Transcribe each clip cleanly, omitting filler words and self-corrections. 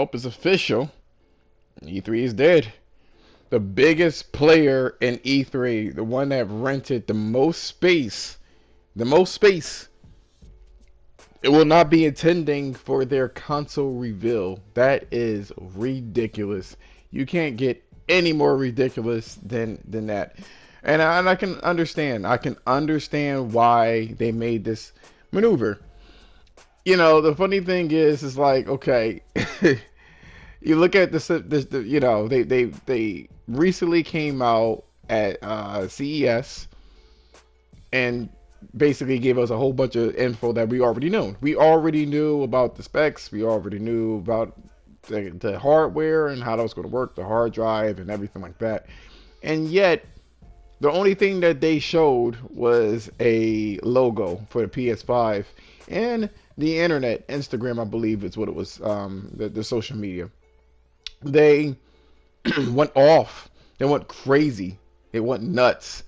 Well, it's official. E3 is dead. The biggest player in E3, the one that rented the most space, it will not be attending for their console reveal. That is ridiculous. You can't get any more ridiculous than that. And I can understand. I can understand why they made this maneuver. The funny thing is like, okay, you look at they recently came out at CES and basically gave us a whole bunch of info that we already knew. We already knew about the specs. We already knew about the hardware and how that was going to work, the hard drive and everything like that. And yet, the only thing that they showed was a logo for the PS5 and the internet, Instagram, I believe is what it was, the social media. They went off. They went crazy. They went nuts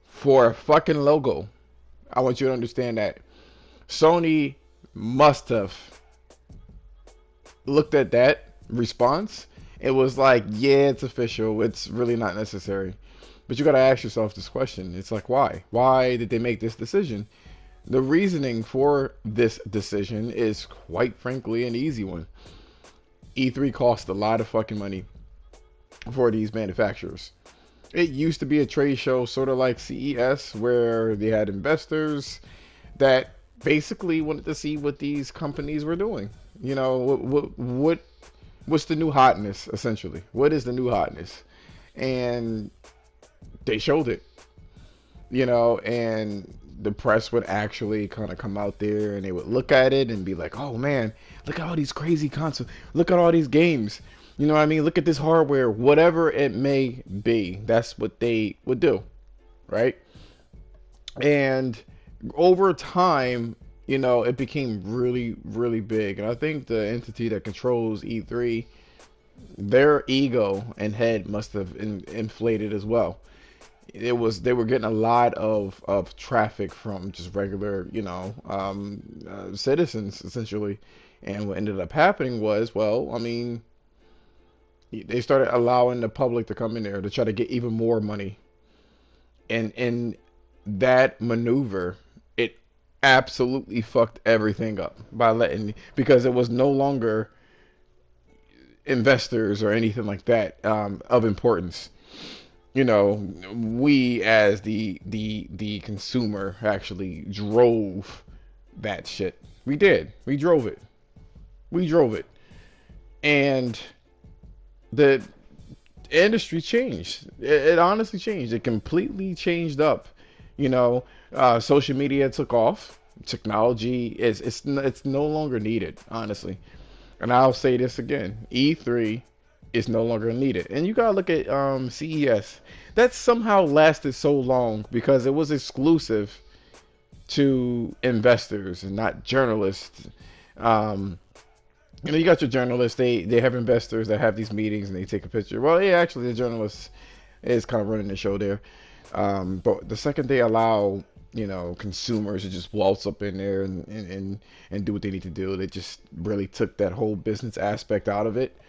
for a fucking logo. I want you to understand that. Sony must have looked at that response. It was like, yeah, it's official. It's really not necessary. But you got to ask yourself this question. It's like, why? Why did they make this decision? The reasoning for this decision is quite frankly an easy one. E3 cost a lot of fucking money for these manufacturers. It used to be a trade show sort of like CES where they had investors that basically wanted to see what these companies were doing. What's the new hotness essentially? What is the new hotness? And they showed it. And the press would actually kind of come out there and they would look at it and be like, oh man, look at all these crazy consoles, look at all these games, you know what I mean, look at this hardware, whatever it may be. That's what they would do, right? And over time, it became really, really big. And I think the entity that controls E3, their ego and head must have inflated as well. They were getting a lot of traffic from just regular citizens essentially, and what ended up happening was, well, I mean, they started allowing the public to come in there to try to get even more money, and in that maneuver it absolutely fucked everything up by because it was no longer investors or anything like that of importance. We as the consumer actually drove that shit. We did. We drove it. We drove it. And the industry changed. It honestly changed. It completely changed up. Social media took off. Technology it's no longer needed, honestly. And I'll say this again. E3 is no longer needed. And you gotta look at CES. That somehow lasted so long because it was exclusive to investors and not journalists. You got your journalists. They have investors that have these meetings and they take a picture. Well, yeah, actually, the journalist is kind of running the show there. But the second they allow consumers to just waltz up in there and do what they need to do, they just really took that whole business aspect out of it.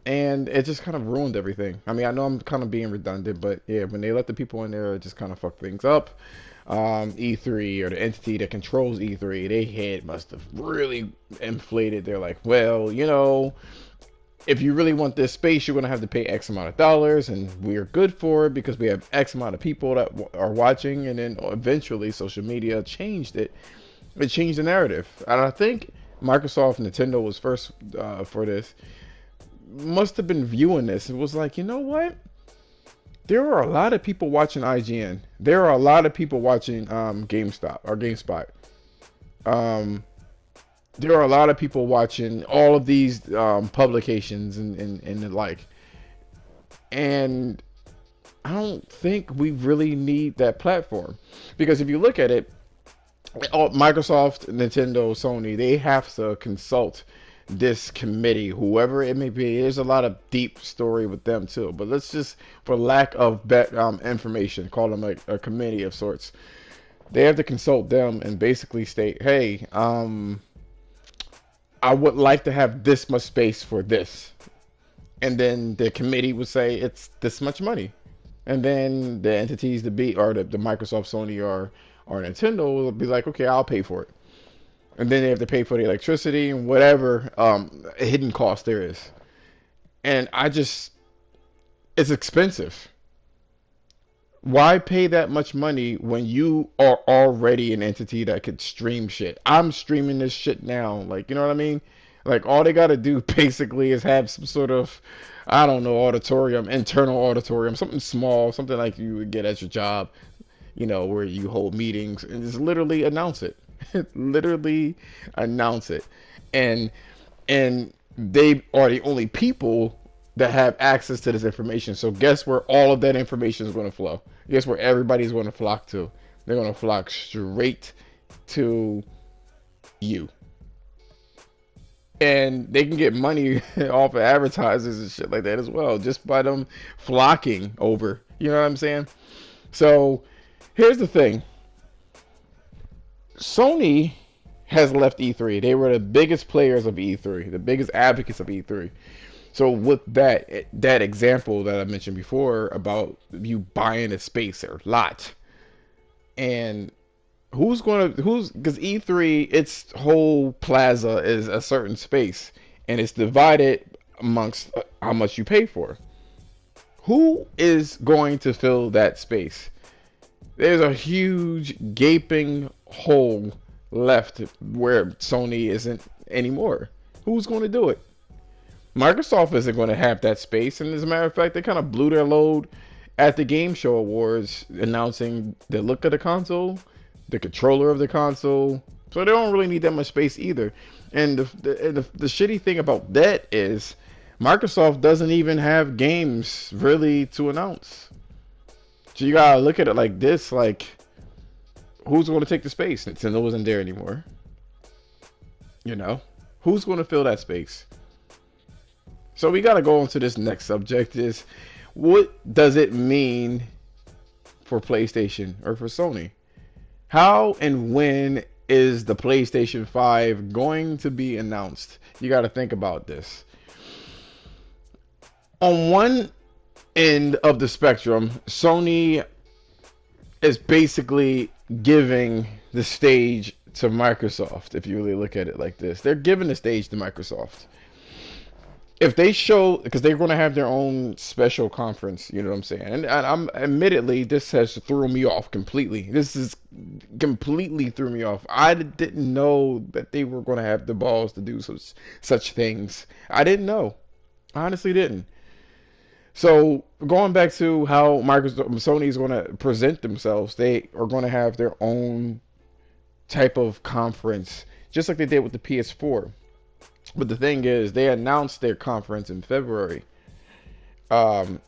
And it just kind of ruined everything. I mean, I know I'm kind of being redundant, but yeah, when they let the people in there, it just kind of fucked things up. E3 or the entity that controls E3, they head must have really inflated. They're like, well, if you really want this space, you're going to have to pay X amount of dollars, and we're good for it because we have X amount of people that are watching. And then eventually social media changed it. It changed the narrative. And I think Microsoft and Nintendo was first for this. Must have been viewing this. It was like, you know what? There are a lot of people watching IGN. There are a lot of people watching GameStop or GameSpot. There are a lot of people watching all of these publications and the like. And I don't think we really need that platform. Because if you look at it, Microsoft, Nintendo, Sony, they have to consult this committee, whoever it may be. There's a lot of deep story with them too, but let's just, for lack of information, call them a committee of sorts. They have to consult them and basically state, hey, I would like to have this much space for this. And then the committee would say it's this much money. And then the entities, the Microsoft, Sony, or Nintendo will be like, okay, I'll pay for it. And then they have to pay for the electricity and whatever hidden cost there is. And it's expensive. Why pay that much money when you are already an entity that could stream shit? I'm streaming this shit now. Like, you know what I mean? Like, all they got to do basically is have some sort of, I don't know, auditorium, internal auditorium, something small, something like you would get at your job, where you hold meetings, and just literally announce it. Literally announce it. And they are the only people that have access to this information. So guess where all of that information is going to flow? Guess where everybody's going to flock to? They're going to flock straight to you. And they can get money off of advertisers and shit like that as well, just by them flocking over. You know what I'm saying? So here's the thing. Sony has left E3. They were the biggest players of E3, the biggest advocates of E3. So with that example that I mentioned before about you buying a space or lot, and because E3, its whole plaza is a certain space, and it's divided amongst how much you pay for. Who is going to fill that space? There's a huge gaping hole left where Sony isn't anymore. Who's going to do it? Microsoft isn't going to have that space, and as a matter of fact, they kind of blew their load at the Game Show Awards, announcing the look of the console, the controller of the console. So they don't really need that much space either. And the shitty thing about that is Microsoft doesn't even have games really to announce. So you gotta look at it like this, like, who's going to take the space? Nintendo isn't there anymore. Who's going to fill that space? So we got to go on to this next subject, is what does it mean for PlayStation or for Sony? How and when is the PlayStation 5 going to be announced? You got to think about this. On one end of the spectrum, Sony is basically giving the stage to Microsoft. If you really look at it like this, they're giving the stage to Microsoft. If they show, because they're going to have their own special conference, you know what I'm saying? And I'm admittedly, this has threw me off completely. This is completely threw me off. I didn't know that they were going to have the balls to do such things. I didn't know. I honestly didn't. So going back to how Sony is going to present themselves, they are going to have their own type of conference, just like they did with the PS4. But the thing is, they announced their conference in February. And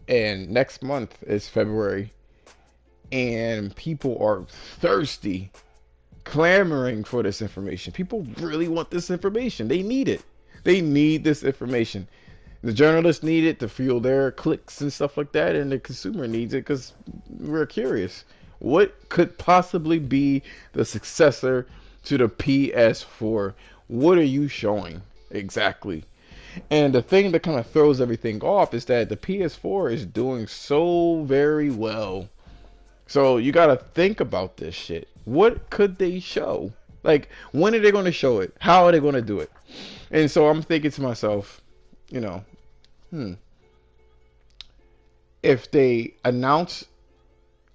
next month is February. And people are thirsty, clamoring for this information. People really want this information. They need it. They need this information. The journalists need it to fuel their clicks and stuff like that. And the consumer needs it because we're curious. What could possibly be the successor to the PS4? What are you showing exactly? And the thing that kind of throws everything off is that the PS4 is doing so very well. So you got to think about this shit. What could they show? Like, when are they going to show it? How are they going to do it? And so I'm thinking to myself, if they announce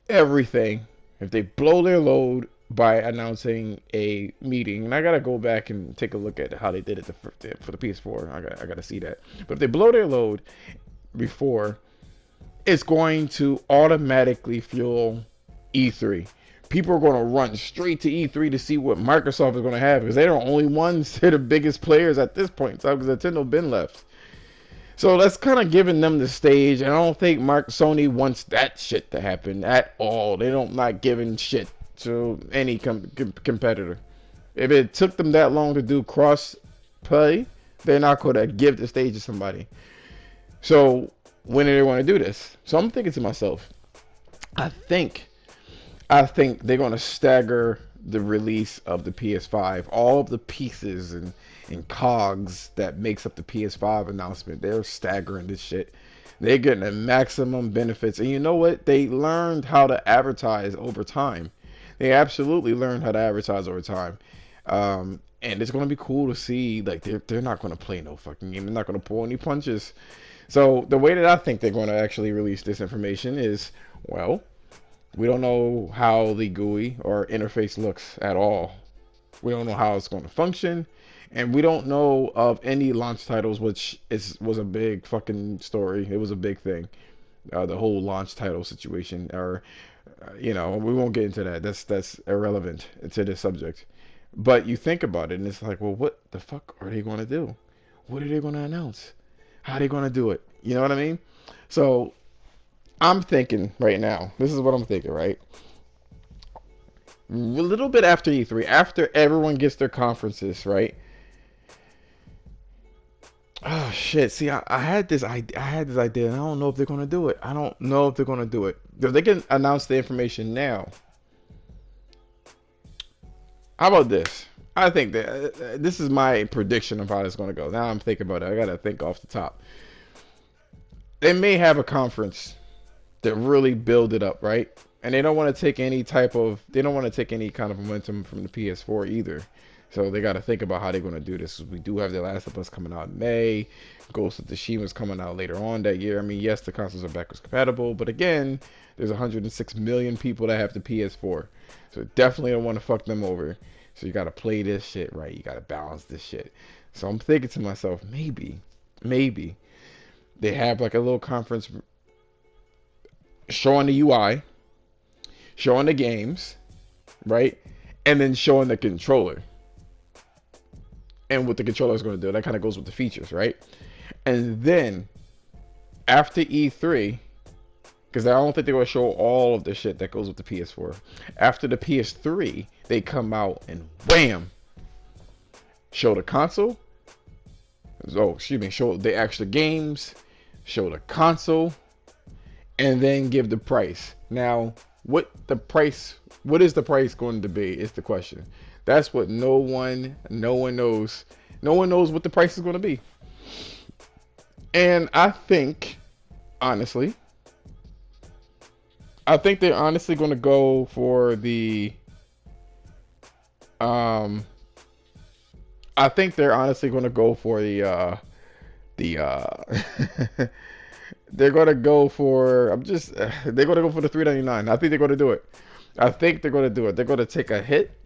everything, if they blow their load by announcing a meeting, and I gotta go back and take a look at how they did it for the PS4. I gotta see that. But if they blow their load before, it's going to automatically fuel E3. People are going to run straight to E3 to see what Microsoft is going to have, because they're the only ones, they're the biggest players at this point. So because Nintendo been left. So that's kind of giving them the stage. And I don't think Sony wants that shit to happen at all. They don't like giving shit to any competitor. If it took them that long to do cross play, they're not going to give the stage to somebody. So when do they want to do this? So I'm thinking to myself, I think they're going to stagger the release of the PS5, all of the pieces, and cogs that makes up the PS5 announcement. They're staggering this shit. They're getting the maximum benefits. And you know what? They learned how to advertise over time. They absolutely learned how to advertise over time. And it's going to be cool to see, like, they're not going to play no fucking game. They're not going to pull any punches. So the way that I think they're going to actually release this information is, well, we don't know how the GUI or interface looks at all. We don't know how it's going to function. And we don't know of any launch titles, which was a big fucking story. It was a big thing. The whole launch title situation. Or, we won't get into that. That's irrelevant to this subject. But you think about it, and it's like, well, what the fuck are they going to do? What are they going to announce? How are they going to do it? You know what I mean? So I'm thinking right now, this is what I'm thinking, right? A little bit after E3, after everyone gets their conferences, right? Oh shit! See, I had this idea, and I don't know if they're gonna do it. I don't know if they're gonna do it. If they can announce the information now, how about this? I think that this is my prediction of how it's gonna go. Now I'm thinking about it. I gotta think off the top. They may have a conference that really build it up, right? And they don't want to take any kind of momentum from the PS4 either. So they got to think about how they're going to do this. We do have The Last of Us coming out in May. Ghost of Tsushima's coming out later on that year. I mean, yes, the consoles are backwards compatible, but again, there's 106 million people that have the PS4. So definitely don't want to fuck them over. So you got to play this shit right. You got to balance this shit. So I'm thinking to myself, maybe they have like a little conference showing the UI, showing the games, right? And then showing the controller. And what the controller is going to do. That kind of goes with the features, right? And then after E3, because I don't think they're going to show all of the shit that goes with the PS4. After the PS3, they come out and wham! Show the console. Show the extra games. Show the console. And then give the price. Now, what is the price going to be is the question. That's what no one knows. No one knows what the price is going to be. And I think, honestly, they're honestly going to go for the, they're going to go for, they're going to go for the $399. I think they're going to do it. They're going to take a hit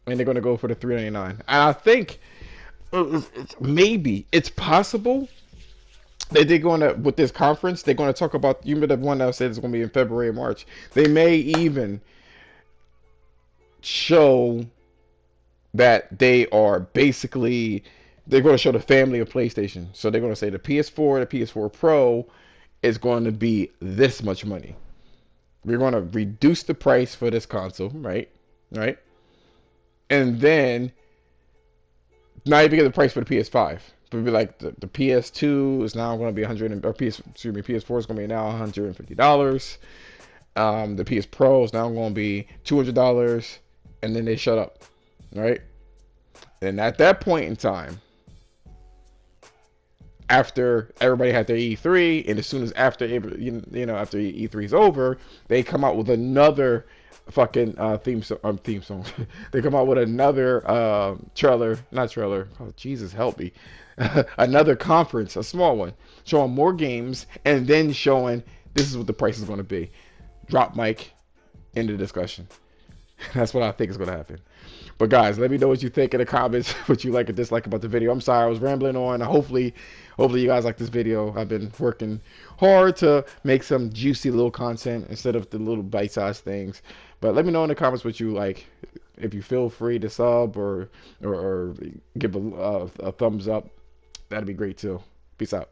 and they're going to go for the $399. And I think it's possible that they're going to, with this conference, they're going to talk about, you remember the one that said it's going to be in February or March. They may even show that they're going to show the family of PlayStation. So they're going to say the PS4 Pro is going to be this much money. We're going to reduce the price for this console, right? And then not even get the price for the PS5. But be like the PS2 is now going to be PS4 is going to be now $150. The PS Pro is now going to be $200, and then they shut up, right? And at that point in time, after everybody had their E3, and as soon as after E3 is over, they come out with another fucking theme song. They come out with another not trailer. Oh, Jesus help me. Another conference, a small one, showing more games, and then showing this is what the price is going to be. Drop mic, end of discussion. That's what I think is going to happen. But guys, let me know what you think in the comments, what you like or dislike about the video. I'm sorry I was rambling on. Hopefully you guys like this video. I've been working hard to make some juicy little content instead of the little bite-sized things. But let me know in the comments what you like. If you feel free to sub or give a thumbs up, that'd be great too. Peace out.